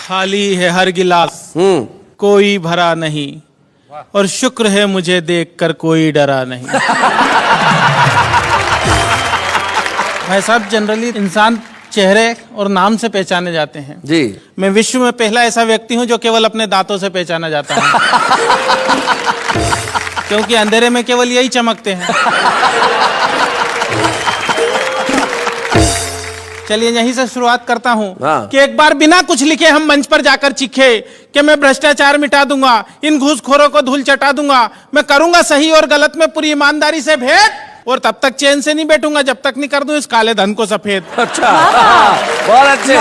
खाली है हर गिलास, कोई भरा नहीं, और शुक्र है मुझे देखकर कोई डरा नहीं। भाई साहब, जनरली इंसान चेहरे और नाम से पहचाने जाते हैं जी। मैं विश्व में पहला ऐसा व्यक्ति हूं जो केवल अपने दांतों से पहचाना जाता है। क्योंकि अंधेरे में केवल यही चमकते हैं। चलिए यहीं से शुरुआत करता हूं कि एक बार बिना कुछ लिखे हम मंच पर जाकर चीखे कि मैं भ्रष्टाचार मिटा दूंगा, इन घूसखोरों को धूल चटा दूंगा, मैं करूंगा सही और गलत में पूरी ईमानदारी से भेद, और तब तक चैन से नहीं बैठूंगा जब तक नहीं कर दूं इस काले धन को सफेद। अच्छा, बहुत अच्छे।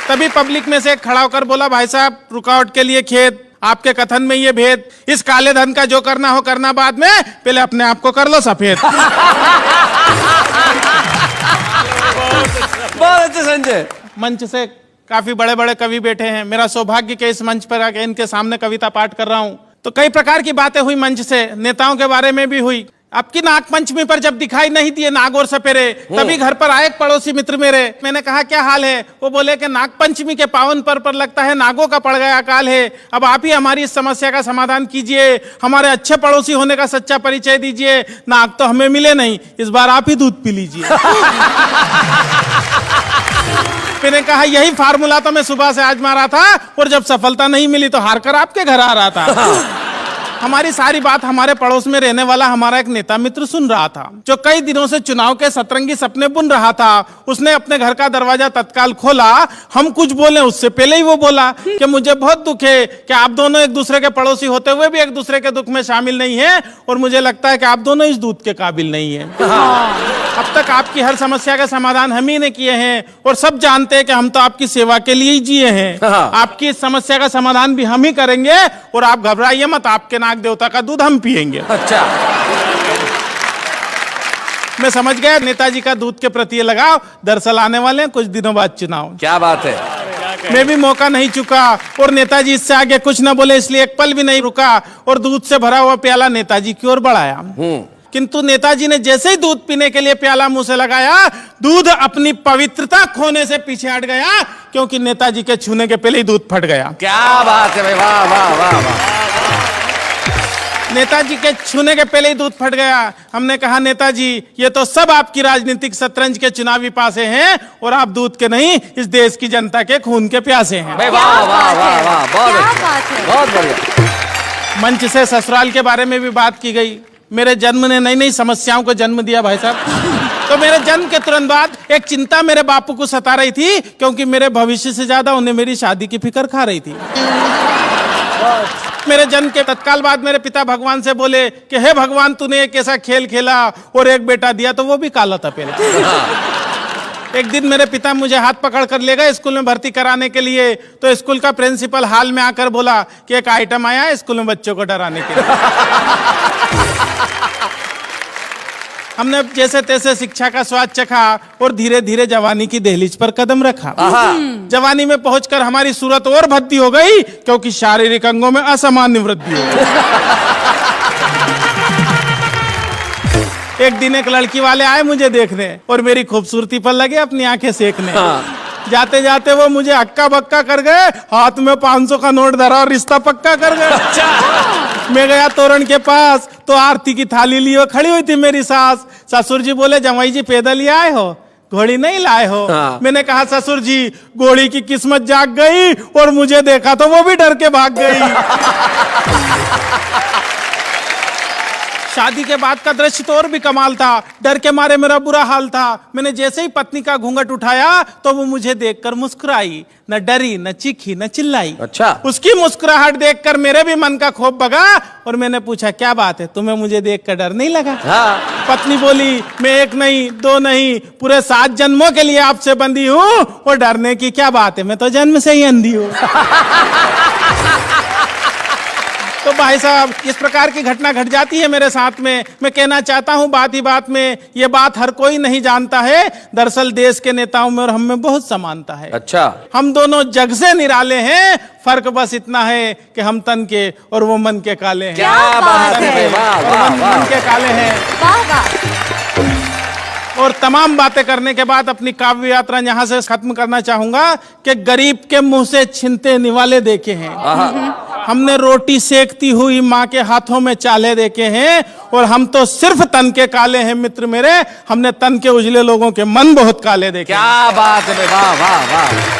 तभी पब्लिक में से एक खड़ा होकर बोला, भाई साहब रुकावट के लिए खेद, आपके कथन में ये भेद, इस काले धन का जो करना हो करना बाद में, पहले अपने आप को कर लो सफेद। बहुत अच्छे संजय। मंच से काफी बड़े बड़े कवि बैठे हैं, मेरा सौभाग्य के इस मंच पर आके इनके सामने कविता पाठ कर रहा हूं। तो कई प्रकार की बातें हुई मंच से, नेताओं के बारे में भी हुई। आपकी नाग पंचमी पर जब दिखाई नहीं दिए नाग और सपेरे, तभी घर पर आए एक पड़ोसी मित्र मेरे। मैंने कहा क्या हाल है? वो बोले कि नाग पंचमी के पावन पर्व पर लगता है नागों का पड़ गया अकाल है, अब आप ही हमारी इस समस्या का समाधान कीजिए, हमारे अच्छे पड़ोसी होने का सच्चा परिचय दीजिए। नाग तो हमें मिले नहीं, इस बार आप ही दूध पी लीजिए। मैंने कहा यही फार्मूला तो मैं सुबह से आजमा रहा था, और जब सफलता नहीं मिली तो हार कर आपके घर आ रहा था। हमारी सारी बात हमारे पड़ोस में रहने वाला हमारा एक नेता मित्र सुन रहा था, जो कई दिनों से चुनाव के सतरंगी सपने बुन रहा था। उसने अपने घर का दरवाजा तत्काल खोला, हम कुछ बोले उससे पहले ही वो बोला कि मुझे बहुत दुख है कि आप दोनों एक दूसरे के पड़ोसी होते हुए भी एक दूसरे के दुख में शामिल नहीं है, और मुझे लगता है कि आप दोनों इस दूध के काबिल नहीं है। अब तक आपकी हर समस्या का समाधान हम ही ने किए हैं, और सब जानते हैं कि हम तो आपकी सेवा के लिए ही जिए हैं। आपकी इस समस्या का समाधान भी हम ही करेंगे, और आप घबराइए मत, आपके नाग देवता का दूध हम पिएंगे। अच्छा, मैं समझ गया नेताजी का दूध के प्रति ये लगाव। दरअसल आने वाले हैं कुछ दिनों बाद चुनाव। क्या बात है। मैं भी मौका नहीं चुका, और नेताजी इससे आगे कुछ न बोले, इसलिए एक पल भी नहीं रुका, और दूध से भरा हुआ प्याला नेताजी की ओर बढ़ाया। किंतु नेताजी ने जैसे ही दूध पीने के लिए प्याला मुंह से लगाया, दूध अपनी पवित्रता खोने से पीछे हट गया, क्योंकि नेताजी के छूने के पहले ही दूध फट गया। क्या बात है भाई, वाह वाह वाह वाह। नेताजी के छूने के पहले ही दूध फट गया। हमने कहा नेताजी ये तो सब आपकी राजनीतिक शतरंज के चुनावी पासे हैं, और आप दूध के नहीं इस देश की जनता के खून के प्यासे हैं। वाह वाह वाह वाह, बहुत अच्छा, बहुत बढ़िया। मंच से ससुराल के बारे में भी बात की गई। मेरे जन्म ने नई नई समस्याओं को जन्म दिया भाई साहब। तो मेरे जन्म के तुरंत बाद एक चिंता मेरे बापू को सता रही थी, क्योंकि मेरे भविष्य से ज्यादा उन्हें मेरी शादी की फिक्र खा रही थी। मेरे जन्म के तत्काल बाद मेरे पिता भगवान से बोले कि हे भगवान, तूने एक ऐसा खेल खेला और एक बेटा दिया तो वो भी काला था पहले। एक दिन मेरे पिता मुझे हाथ पकड़ कर ले गए स्कूल में भर्ती कराने के लिए। तो स्कूल का प्रिंसिपल हाल में आकर बोला कि एक आइटम आया है स्कूल में बच्चों को डराने के लिए। हमने जैसे तैसे शिक्षा का स्वाद चखा, और धीरे धीरे जवानी की दहलीज पर कदम रखा। जवानी में पहुंचकर हमारी सूरत और भद्दी हो गई, क्योंकि शारीरिक अंगों में असामान्य वृद्धि हो गई। एक दिन एक लड़की वाले आए मुझे देखने, और मेरी खूबसूरती पर लगे अपनी आंखें सेकने। जाते जाते वो मुझे हक्का बक्का कर गए, हाथ में 500 का नोट धरा और रिश्ता पक्का कर गए। मैं गया तोरण के पास, तो आरती की थाली लिए खड़ी हुई थी मेरी सास। ससुर जी बोले जमाई जी पैदल ही आए हो, घोड़ी नहीं लाए हो? मैंने कहा ससुर जी घोड़ी की किस्मत जाग गई, और मुझे देखा तो वो भी डर के भाग गई। शादी के बाद का दृश्य तो और भी कमाल था। डर के मारे मेरा बुरा हाल था। मैंने जैसे ही पत्नी का घूंघट उठाया तो वो मुझे देखकर मुस्कुराई, न डरी न चीखी न चिल्लाई। अच्छा। उसकी मुस्कुराहट देखकर मेरे भी मन का खौफ भगा, और मैंने पूछा क्या बात है, तुम्हें मुझे देखकर डर नहीं लगा? पत्नी बोली मैं एक नहीं दो नहीं पूरे 7 जन्मों के लिए आपसे बंधी हूँ, और डरने की क्या बात है, मैं तो जन्म से ही अंधी हूँ। तो भाई साहब इस प्रकार की घटना घट जाती है मेरे साथ में। मैं कहना चाहता हूं बात ही बात में, ये बात हर कोई नहीं जानता है। दरअसल देश के नेताओं में और हम में बहुत समानता है। अच्छा। हम दोनों जग से निराले हैं, फर्क बस इतना है कि हम तन के और वो मन के काले हैं। क्या बात है, वाह वाह वाह, मन के काले हैं। और तमाम बातें करने के बाद अपनी काव्य यात्रा यहाँ से खत्म करना चाहूंगा कि गरीब के मुंह से छिनते निवाले देखे हैं, हमने रोटी सेकती हुई माँ के हाथों में चाले देखे हैं, और हम तो सिर्फ तन के काले हैं मित्र मेरे, हमने तन के उजले लोगों के मन बहुत काले देखे। क्या बात है, वाह वाह वाह।